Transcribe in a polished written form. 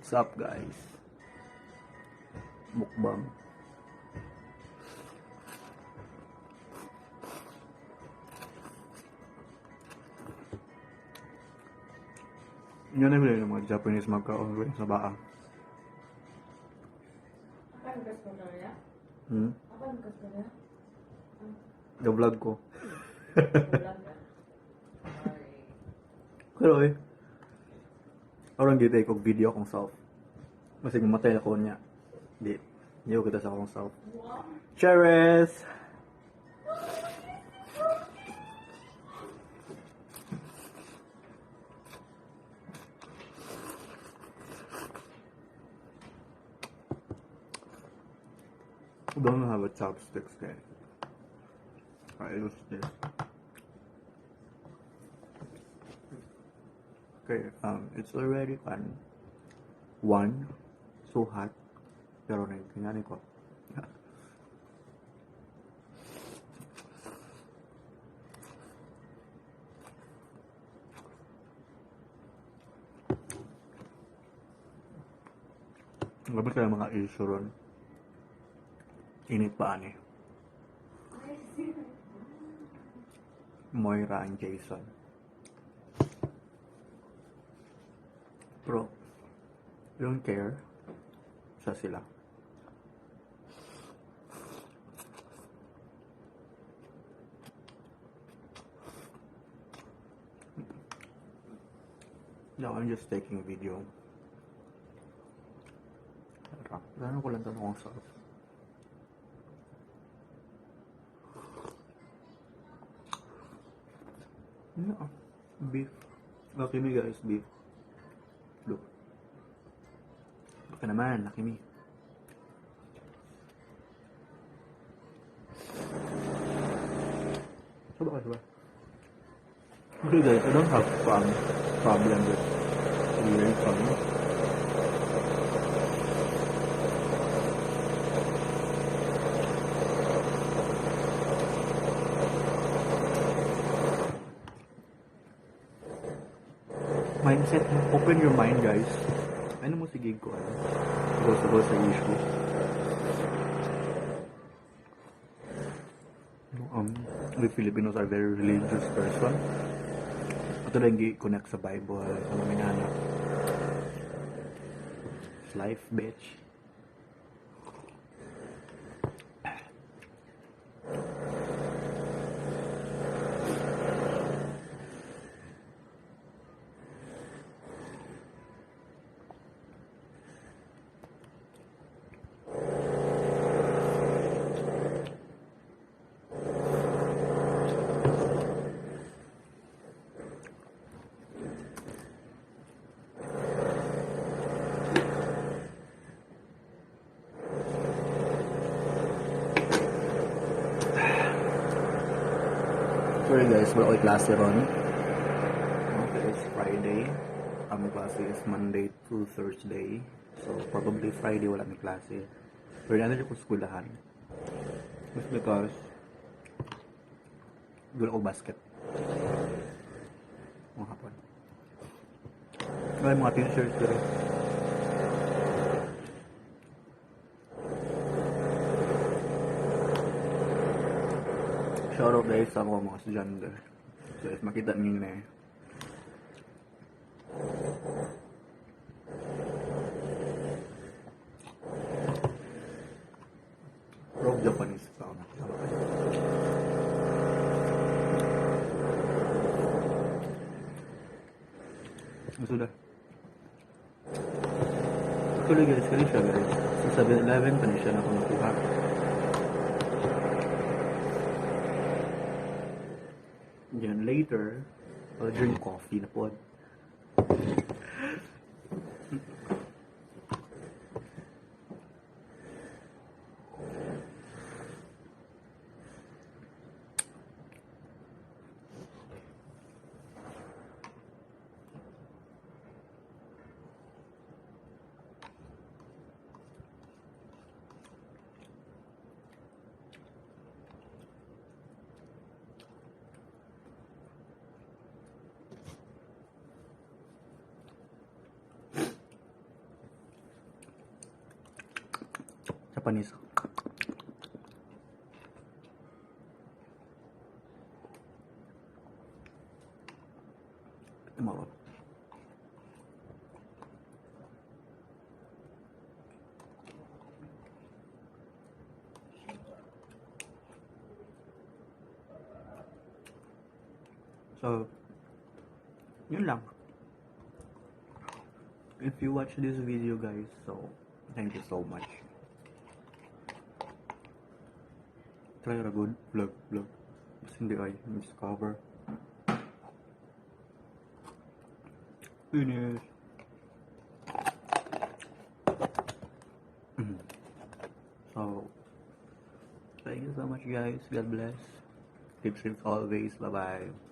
What's up, guys? Mukbang. Yan na yung mga Japanese magkaon sa baang. Apa yang gusto na ya? Apa yang gusto na? Ga-vlog ko. Ulan ka. Pero orang dito kong video kong self. Masig matay na ko niya. Di kita sa akong self. Cheers! I don't have a chopsticks, guys. I use this. Okay, it's already 1, so hot. Pero nagkinganin ko. Gabit kayo mga issue ron. Init pa ani. Moira and Jason. Pero, I don't care. Sa sila. No, I'm just taking a video. Ano ko lang tanong sa no, beef. Lucky me, guys, beef. Look. Baka naman, lucky me. Sabar. Okay, guys, I don't have problem with wearing tongue. Mindset, open your mind, guys. Ano mo sige ko, Sagot sa issue. We Filipinos are very religious person. Ito lang connect sa Bible, sa mga minana. It's life, bitch. Sorry guys, wala ko'y klase ron. Okay, it's Friday. Ang klase is Monday to Thursday. So, probably Friday wala may klase. Pero natin ko skulahan. Just because wala ko basket. Mga hapon. May mga t-shirts pero shoutout guys sa mga estudyante. So, if makita niyo na Rogue Japanese pa ako. Sudah. Tuloy guys, kali siya guys. Sa 7-Eleven pa niya siya na kung nakuha. Then later, I'll drink coffee na pod. Japanese. Tomorrow. So, yun lang. If you watch this video guys, so thank you so much. Try a good vlog. Mas hindi ay discover. Finish. So, thank you so much guys. God bless. Keep safe always. Bye bye.